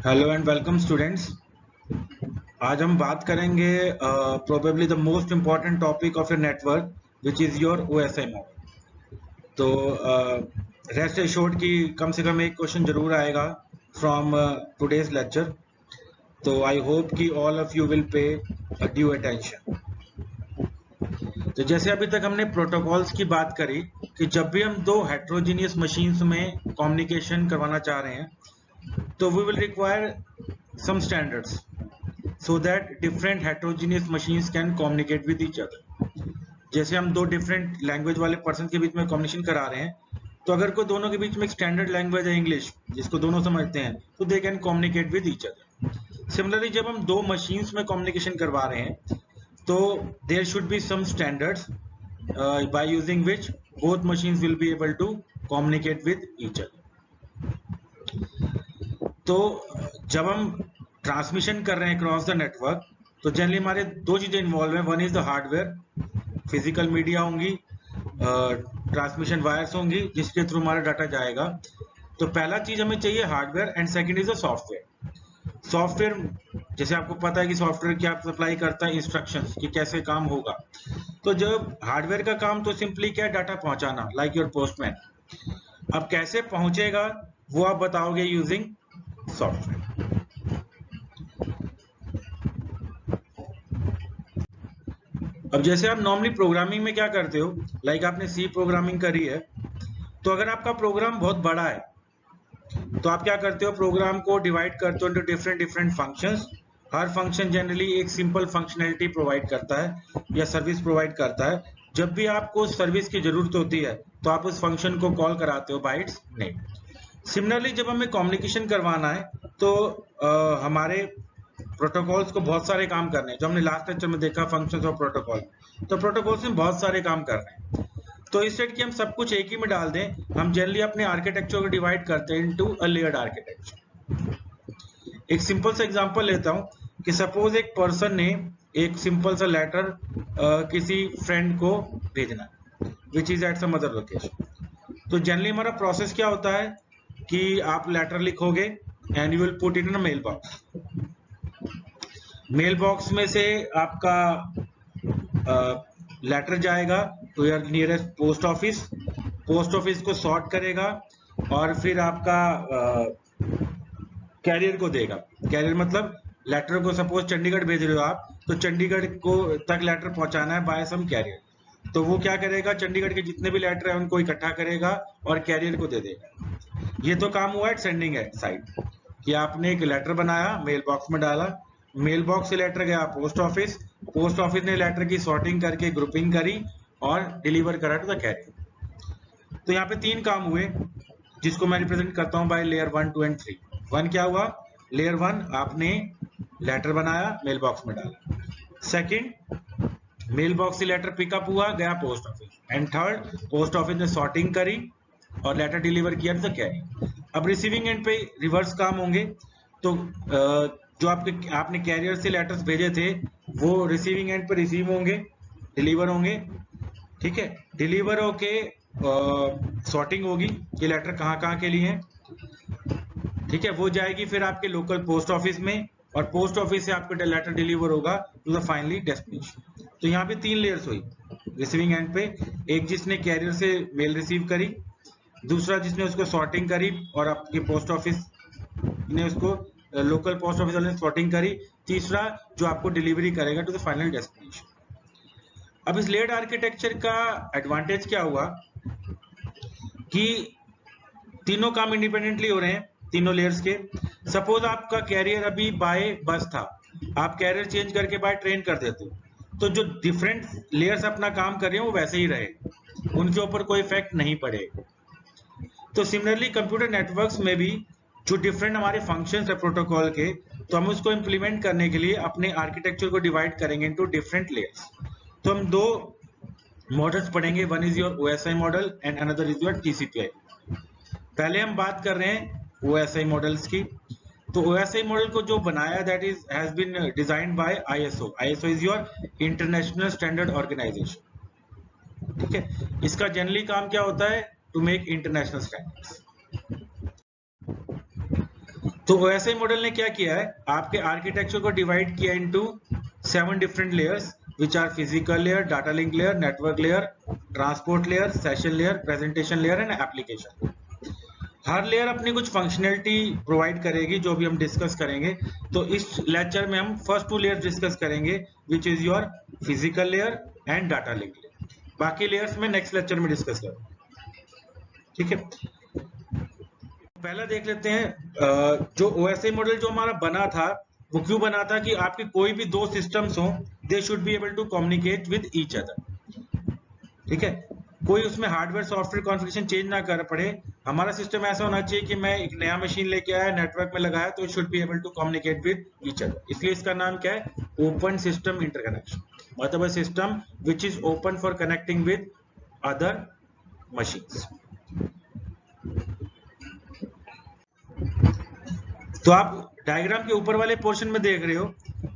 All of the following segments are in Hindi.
Hello and welcome students. आज हम बात करेंगे probably the most important topic of your network which is your OSI model. तो रेस्ट एश्योर्ड कि कम से कम एक क्वेश्चन जरूर आएगा फ्रॉम टुडेज लेक्चर। तो आई होप कि all of you will pay due attention. तो जैसे अभी तक हमने प्रोटोकॉल्स की बात करी कि जब भी हम दो हेट्रोजीनियस मशीन्स में कम्युनिकेशन करवाना चाह रहे हैं तो we will require some standards so that different heterogeneous machines can communicate with each other। जैसे हम दो डिफरेंट लैंग्वेज वाले पर्सन के बीच में कम्युनिकेशन करा रहे हैं तो अगर कोई दोनों के बीच में एक स्टैंडर्ड लैंग्वेज है इंग्लिश जिसको दोनों समझते हैं तो they can communicate with each other. Similarly जब हम दो मशीन्स में कम्युनिकेशन करवा रहे हैं तो there should be some standards by using which both machines will be able to communicate with each other. तो जब हम ट्रांसमिशन कर रहे हैं क्रॉस द नेटवर्क तो जनरली हमारे दो चीजें इन्वॉल्व हैं। One is the hardware, physical media होंगी, ट्रांसमिशन वायर्स होंगी जिसके थ्रू हमारा डाटा जाएगा। तो पहला चीज हमें चाहिए hardware and second is the software. Software जैसे आपको पता है कि सॉफ्टवेयर क्या सप्लाई करता है, इंस्ट्रक्शंस कि कैसे काम होगा। तो जब हार्डवेयर का काम तो सिंपली क्या है, डाटा पहुंचाना, लाइक योर पोस्टमैन। अब कैसे पहुंचेगा वो आप बताओगे यूजिंग सॉफ्टवेयर। अब जैसे आप नॉर्मली प्रोग्रामिंग में क्या करते हो, लाइक आपने सी प्रोग्रामिंग करी है तो अगर आपका प्रोग्राम बहुत बड़ा है तो आप क्या करते हो, प्रोग्राम को डिवाइड करते हो इनटू डिफरेंट डिफरेंट फंक्शंस। हर फंक्शन जनरली एक सिंपल फंक्शनैलिटी प्रोवाइड करता है या सर्विस प्रोवाइड करता है। जब भी आपको सर्विस की जरूरत होती है तो आप उस फंक्शन को कॉल कराते हो बाय इट्स नेम। सिमिलरली जब हमें कम्युनिकेशन करवाना है तो हमारे प्रोटोकॉल्स को बहुत सारे काम करने हैं। जो हमने लास्ट लेक्चर में देखा फंक्शंस ऑफ प्रोटोकॉल, तो प्रोटोकॉल्स में बहुत सारे काम करने हैं। तो इस सेट की हम सब कुछ एक ही में डाल दें, हम जनरली अपने आर्किटेक्चर को डिवाइड करते हैं इनटू अ लेयर्ड आर्किटेक्चर। एक सिंपल सा एग्जांपल लेता हूं कि सपोज एक पर्सन ने एक सिंपल सा लेटर किसी फ्रेंड को भेजना which is at some other location. तो जनरली हमारा प्रोसेस क्या होता है कि आप लेटर लिखोगे and you will put it in a mail box. Mail box में से आपका लेटर जाएगा to your nearest post office. Post office को सॉर्ट करेगा और फिर आपका कैरियर को देगा। कैरियर मतलब लेटर को सपोज चंडीगढ़ भेज रहे हो आप, तो चंडीगढ़ को तक लेटर पहुंचाना है बाय सम कैरियर। तो वो क्या करेगा, चंडीगढ़ के जितने भी लेटर है उनको इकट्ठा करेगा और कैरियर को दे देगा। ये तो काम हुआ एट सेंडिंग एट साइड कि आपने एक लेटर बनाया, मेल बॉक्स में डाला, मेल बॉक्स से लेटर गया पोस्ट ऑफिस, पोस्ट ऑफिस ने लेटर की सॉर्टिंग करके ग्रुपिंग करी और डिलीवर करा टू द कैरियर। तो यहाँ पे तीन काम हुए जिसको मैं रिप्रेजेंट करता हूँ बाय लेयर 1, 2 एंड 3। वन क्या हुआ, लेयर 1 आपने लेटर बनाया, मेल बॉक्स में डाला। सेकंड, मेल बॉक्स से लेटर पिकअप हुआ, गया post office. And third, post office ने सॉर्टिंग करी और लेटर डिलीवर किया टू द कैरियर। अब रिसीविंग एंड पे रिवर्स काम होंगे। तो जो आपने कैरियर से लेटर्स भेजे थे वो रिसीविंग एंड पे रिसीव होंगे, डिलीवर होंगे। ठीक है, डिलीवर होके सॉर्टिंग होगी कि लेटर कहाँ कहाँ के लिए हैं। ठीक है, वो जाएगी फिर आपके लोकल पोस्ट ऑफिस में और पोस्ट ऑफिस से आपका लेटर डिलीवर होगा टू द फाइनली डेस्टिनेशन। तो यहाँ पे तीन लेयर्स हुई रिसीविंग एंड पे। एक जिसने कैरियर से मेल रिसीव करी, दूसरा जिसने उसको सॉर्टिंग करी और आपके पोस्ट ऑफिस ने उसको लोकल पोस्ट ऑफिस वाले ने सॉर्टिंग करी, तीसरा जो आपको डिलीवरी करेगा टू द फाइनल डेस्टिनेशन। अब इस लेयर्ड आर्किटेक्चर का एडवांटेज क्या हुआ कि तीनों काम इंडिपेंडेंटली हो रहे हैं तीनों लेयर्स के। सपोज आपका कैरियर अभी बाय बस था, आप कैरियर चेंज करके बाय ट्रेन कर देते हो, तो जो डिफरेंट लेयर्स अपना काम कर रहे हैं वो वैसे ही रहे, उनके ऊपर कोई इफेक्ट नहीं पड़ेगा। तो सिमिलरली कंप्यूटर नेटवर्क्स में भी जो डिफरेंट हमारे फंक्शंस है प्रोटोकॉल के, तो हम उसको इम्प्लीमेंट करने के लिए अपने आर्किटेक्चर को डिवाइड करेंगे इनटू डिफरेंट लेयर्स। तो हम दो मॉडल्स पढ़ेंगे, one is your OSI model and another is your TCP IP. पहले हम बात कर रहे हैं ओएसआई मॉडल्स की। तो ओएसआई मॉडल को जो बनाया that is has been designed by ISO. ISO is your international standard organization. ठीक है, इसका जनरली काम क्या होता है, टू मेक इंटरनेशनल स्टैंडर्ड्स। तो OSI मॉडल ने क्या किया है, आपके आर्किटेक्चर को डिवाइड किया into 7 different layers which are physical layer, data link layer, network layer, transport layer, session layer, presentation layer and application. Her layer अपनी कुछ फंक्शनैलिटी प्रोवाइड करेगी जो भी हम डिस्कस करेंगे। तो इस लेक्चर में हम फर्स्ट 2 लेयर्स डिस्कस करेंगे विच is your physical layer and data link layer. बाकी लेयर्स में नेक्स्ट लेक्चर में डिस्कस करेंगे, ठीक है। पहला देख लेते हैं जो OSI मॉडल जो हमारा बना था वो क्यों बना था कि आपके कोई भी 2 सिस्टम्स हो, they should be able to communicate with each other, ठीक है। कोई उसमें हार्डवेयर सॉफ्टवेयर कॉन्फ़िगरेशन चेंज ना कर पड़े। हमारा सिस्टम ऐसा होना चाहिए कि मैं एक नया मशीन लेके आया, नेटवर्क में लगाया, तो it should be able to communicate with each other. इसलिए इसका नाम क्या है, ओपन सिस्टम इंटरकनेक्शन, मतलब system which is open for connecting with other machines. तो आप डायग्राम के ऊपर वाले पोर्शन में देख रहे हो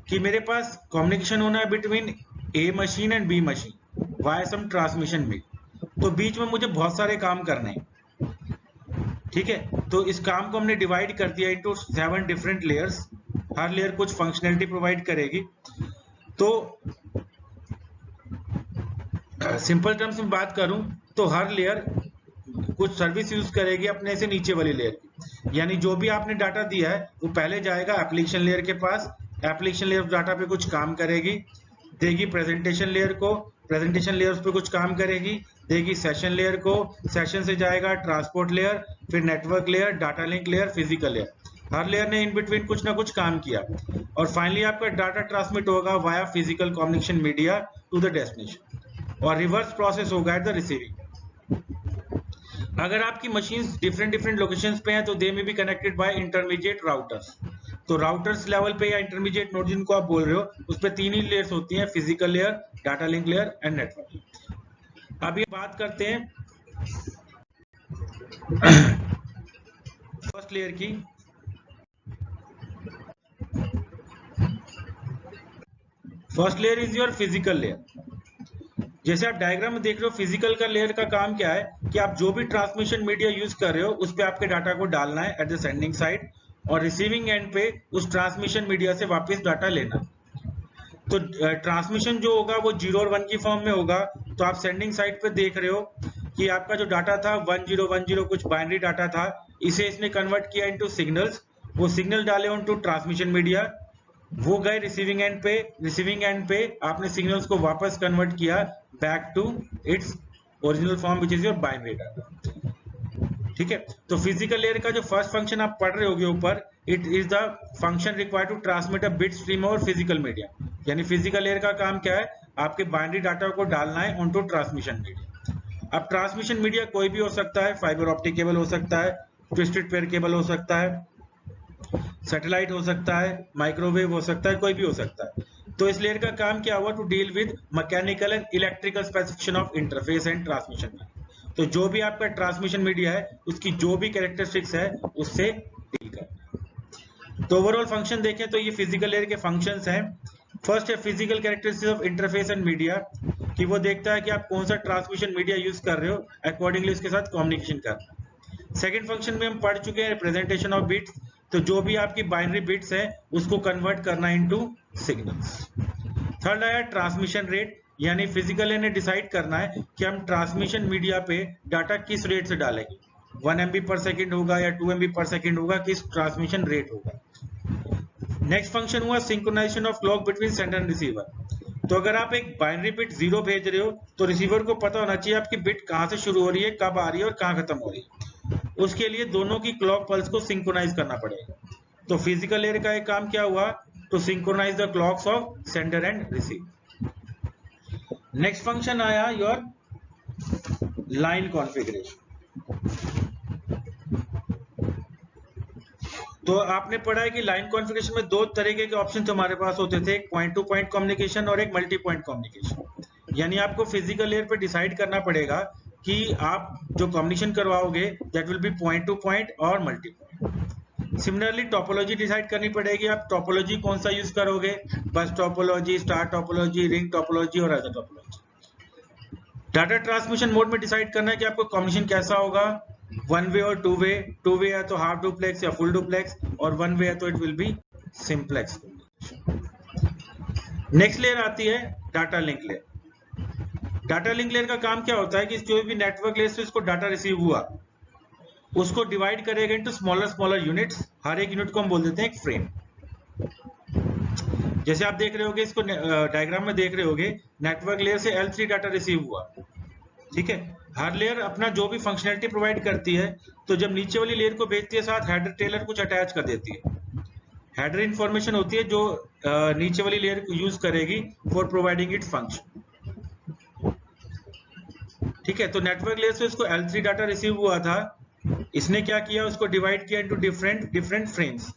कि मेरे पास कम्युनिकेशन होना है between A machine and B machine via some transmission में। तो बीच में मुझे बहुत सारे काम करने हैं, ठीक है। तो इस काम को हमने डिवाइड कर दिया इनटू 7 डिफरेंट लेयर्स। हर लेयर कुछ फंक्शनैलिटी प्रोवाइड करेगी। तो सिंपल टर्म्स में बात करूं तो हर लेयर कुछ सर्विस यूज करेगी अपने से नीचे वाली लेयर की। यानी जो भी आपने डाटा दिया है वो पहले जाएगा एप्लीकेशन लेयर के पास, एप्लीकेशन लेयर डाटा पे कुछ काम करेगी, देगी प्रेजेंटेशन लेयर को, प्रेजेंटेशन लेयर पे कुछ काम करेगी, देगी सेशन लेयर को, सेशन से जाएगा ट्रांसपोर्ट लेयर, फिर network layer, data link layer, physical layer. हर लेयर ने इन बिटवीन कुछ ना कुछ काम किया और फाइनली आपका डाटा ट्रांसमिट होगा via physical communication media to the destination और रिवर्स प्रोसेस होगा एट द रिसीविंग। अगर आपकी मशीन्स डिफरेंट लोकेशंस पे हैं तो दे में be connected by intermediate routers. तो राउटर्स लेवल पे या इंटरमीडिएट नोड जिनको आप बोल रहे हो उस पे 3 ही लेयर्स होती हैं, physical layer, data link layer and network. अब ये बात करते हैं फर्स्ट लेयर की। First layer is your physical layer. जैसे आप डायग्राम में देख रहे हो, फिजिकल का लेयर का काम क्या है कि आप जो भी ट्रांसमिशन मीडिया यूज कर रहे हो उस पे आपके डाटा को डालना है एट द सेंडिंग साइड और रिसीविंग एंड पे उस ट्रांसमिशन मीडिया से वापस डाटा लेना। तो ट्रांसमिशन जो होगा वो 0 और 1 की फॉर्म में होगा। तो आप सेंडिंग साइड पे देख रहे हो कि आपका जो डाटा था 1010 कुछ बाइनरी डाटा था, इसे इसने कन्वर्ट किया इनटू सिग्नल्स। वो सिग्नल डाले उनटू ट्रांसमिशन मीडिया, वो गए रिसीविंग एंड पे। रिसीविंग एंड पे आपने सिग्नल्स को वापस कन्वर्ट किया back to its original form which is your binary data, ठीक है। तो फिजिकल लेयर का जो फर्स्ट फंक्शन आप पढ़ रहे होगे ऊपर, it is the function required to transmit a bit stream over physical media. यानी फिजिकल लेयर का काम क्या है, आपके बाइनरी डाटा को डालना है ऑनटू ट्रांसमिशन मीडिया। अब ट्रांसमिशन मीडिया कोई भी हो सकता है, फाइबर ऑप्टिक केबल हो सकता है, ट्विस्टेड पेयर केबल हो सकता है, सैटेलाइट हो सकता है, माइक्रोवेव हो सकता है, कोई भी हो सकता है। तो इस लेयर का काम क्या हुआ, to deal with mechanical and electrical specification of interface and transmission. तो जो भी आपका ट्रांसमिशन मीडिया है उसकी जो भी कैरेक्टरिस्टिक्स है उससे डील करना। तो ओवरऑल फंक्शन देखें तो ये फिजिकल लेयर के फंक्शंस हैं। फर्स्ट है physical characteristics of interface and media, कि वो देखता है कि आप कौन सा ट्रांसमिशन मीडिया यूज कर रहे हो, अकॉर्डिंगली उसके साथ कम्युनिकेशन करना। सेकेंड फंक्शन में हम पढ़ चुके हैं रिप्रेजेंटेशन ऑफ बिट्स। तो जो भी आपकी बाइनरी बिट्स है उसको कन्वर्ट करना इनटू सिग्नल्स। थर्ड आया ट्रांसमिशन रेट, यानी फिजिकल ने डिसाइड करना है कि हम ट्रांसमिशन मीडिया पे डाटा किस रेट से डालेंगे, 1 MB पर सेकेंड होगा या 2 MB पर सेकेंड होगा, किस ट्रांसमिशन रेट होगा। नेक्स्ट फंक्शन हुआ synchronization of clock between sender and receiver. तो अगर आप एक बाइनरी बिट 0 भेज रहे हो तो रिसीवर को पता होना चाहिए आपकी बिट कहां से शुरू हो रही है, कब आ रही है और कहां खत्म हो रही है। उसके लिए दोनों की क्लॉक पल्स को सिंक्रोनाइज करना पड़ेगा। तो फिजिकल लेयर का एक काम क्या हुआ, to synchronize the clocks of sender and receiver. Next function आया योर लाइन कॉन्फ़िगरेशन। तो आपने पढ़ा है कि लाइन कॉन्फ़िगरेशन में 2 तरीके के ऑप्शन हमारे पास होते थे, एक पॉइंट टू पॉइंट कम्युनिकेशन और एक मल्टी पॉइंट कम्युनिकेशन। यानी आपको फिजिकल लेयर पे डिसाइड करना पड़ेगा कि आप जो कम्युनिकेशन करवाओगे that will be point to point और multi point. Similarly topology decide करनी पड़ेगी, आप टोपोलॉजी कौन सा यूज करोगे, bus topology, star topology, ring topology और other topology. Data transmission mode में डिसाइड करना है कि आपको कम्युनिकेशन कैसा होगा, वन वे और टू वे है तो हाफ डुप्लेक्स या फुल डुप्लेक्स, और वन वे है तो it will be simplex. Next layer आती है data link layer. Data link layer का काम क्या होता है कि जो भी नेटवर्क लेयर से इसको डाटा रिसीव हुआ उसको डिवाइड करेगा इनटू स्मॉलर यूनिट्स। हर एक यूनिट को हम बोल देते हैं एक फ्रेम। जैसे आप देख रहे होगे, इसको डायग्राम में देख रहे होगे, नेटवर्क लेयर से L3 डाटा रिसीव हुआ, ठीक है। हर लेयर अपना जो भी फंक्शनैलिटी प्रोवाइड करती है, तो जब नीचे वाली लेयर को भेजती है साथ हेडर टेलर कुछ अटैच कर देती है। हेडर इंफॉर्मेशन होती है जो नीचे वाली लेयर यूज करेगी फॉर प्रोवाइडिंग इट्स फंक्शन, ठीक है। तो नेटवर्क लेयर से इसको L3 डाटा रिसीव हुआ था, इसने क्या किया, उसको डिवाइड किया इनटू डिफरेंट फ्रेम्स।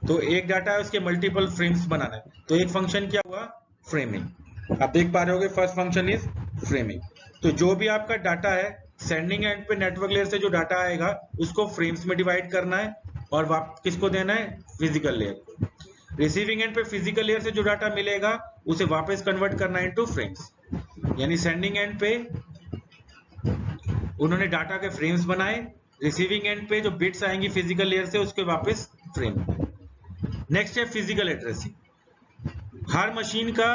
तो एक डाटा है उसके मल्टीपल फ्रेम्स बनाना है, तो एक फंक्शन क्या हुआ, फ्रेमिंग। आप देख पा रहे होगे फर्स्ट फंक्शन इज फ्रेमिंग। तो जो भी आपका डाटा है सेंडिंग एंड पे नेटवर्क लेयर से जो डाटा आएगा उसको फ्रेम्स में डिवाइड करना है और किसको देना है, फिजिकल लेयर को। रिसीविंग एंड पे फिजिकल लेयर से जो डाटा मिलेगा उसे वापस कन्वर्ट करना है इनटू फ्रेम्स। यानी सेंडिंग एंड पे उन्होंने डाटा के फ्रेम्स बनाए, रिसीविंग एंड पे जो बिट्स आएंगी फिजिकल लेयर से उसके वापस फ्रेम। नेक्स्ट है फिजिकल एड्रेसिंग। हर मशीन का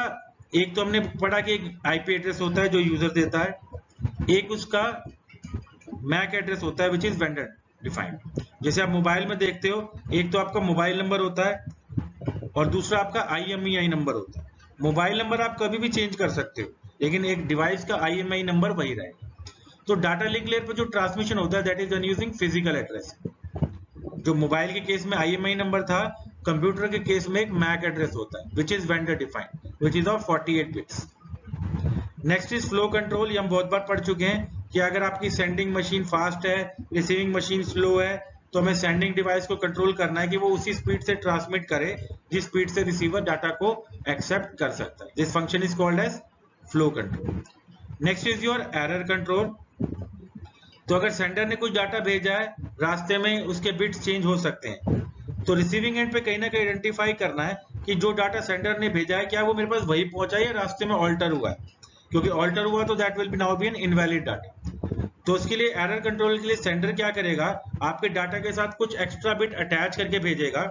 एक तो हमने पढ़ा कि एक आईपी एड्रेस होता है जो यूजर देता है, एक उसका मैक एड्रेस होता है विच इज वेंडर डिफाइंड। जैसे आप मोबाइल में देखते हो, एक तो आपका मोबाइल नंबर होता है और दूसरा आपका IMEI नंबर होता है। मोबाइल नंबर आप कभी भी चेंज कर सकते हो, लेकिन एक डिवाइस का IMEI नंबर वही रहेगा। तो डाटा लिंक लेयर पर जो ट्रांसमिशन होता है that is done using physical address. जो मोबाइल के केस में IMEI नंबर था, कंप्यूटर के केस में एक मैक एड्रेस होता है which is vendor defined which is of 48 bits. Next is flow control. ये हम बहुत बार पढ़ चुके हैं कि अगर आपकी सेंडिंग मशीन फास्ट है, रिसीविंग मशीन स्लो है, तो हमें सेंडिंग डिवाइस को कंट्रोल करना है कि वो उसी स्पीड से ट्रांसमिट करे जिस स्पीड से रिसीवर डाटा को एक्सेप्ट कर सकता है। This function is called as flow control. Next is your error control. तो अगर सेंडर ने कुछ डाटा भेजा है, रास्ते में उसके बिट्स चेंज हो सकते हैं, तो रिसीविंग एंड पे कहीं ना कहीं आइडेंटिफाई करना है कि जो डाटा सेंडर ने भेजा है क्या वो मेरे पास वही पहुंचा है या रास्ते में ऑल्टर हुआ है। क्योंकि ऑल्टर हुआ तो that will be now be an invalid data. तो उसके लिए एरर कंट्रोल के लिए सेंडर क्या करेगा, आपके डाटा के साथ कुछ एक्स्ट्रा बिट अटैच करके भेजेगा।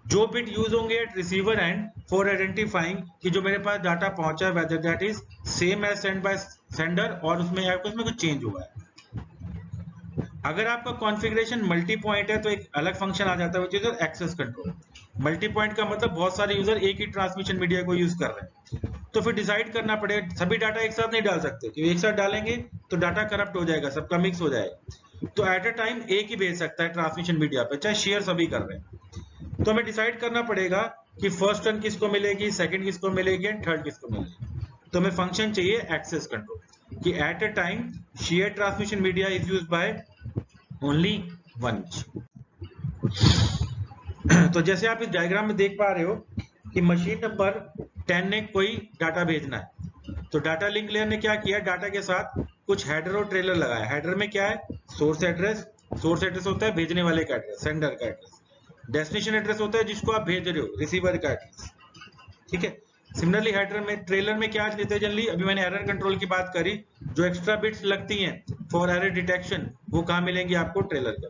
जो बिट यूज होंगे at receiver end for identifying कि जो मेरे पास डाटा पहुंचा है whether that is same as send by sender और उसमें कुछ चेंज हुआ है। अगर आपका कॉन्फ़िगरेशन मल्टी पॉइंट है तो एक अलग फंक्शन आ जाता है which is access control. Multipoint का मतलब बहुत सारे यूजर एक ही ट्रांसमिशन मीडिया को यूज कर रहे हैं, तो फिर डिसाइड करना पड़ेगा। सभी डाटा एक साथ नहीं डाल सकते क्योंकि एक साथ डालेंगे तो डाटा करप्ट हो जाएगा, सबका मिक्स हो जाएगा। तो एट अ टाइम एक ही भेज सकता है ट्रांसमिशन मीडिया पे, चाहे शेयर सभी कर रहे हैं। तो हमें डिसाइड करना पड़ेगा कि फर्स्ट टर्न किसको मिलेगी, सेकंड किसको मिलेगी एंड थर्ड किसको मिलेगी। तो हमें फंक्शन चाहिए एक्सेस कंट्रोल कि at a time share transmission media is used by only one. तो जैसे आप इस डायग्राम में देख पा रहे हो कि मशीन नंबर 10 ने कोई डाटा भेजना है, तो डाटा लिंक लेयर ने क्या किया, डाटा के साथ कुछ हेडर और ट्रेलर लगाया। हेडर में क्या है, सोर्स एड्रेस। सोर्स एड्रेस होता है भेजने वाले का एड्रेस, सेंडर का एड्रेस। डेस्टिनेशन एड्रेस होता है जिसको आप भेज रहे हो, रिसीवर का एड्रेस, ठीक है। सिमिलरली हेडर में, ट्रेलर में क्या लेते हैं जनरली, अभी मैंने एरर कंट्रोल की बात करी, जो एक्स्ट्रा बिट्स लगती हैं फॉर एरर डिटेक्शन वो कहाँ मिलेंगी आपको, ट्रेलर के।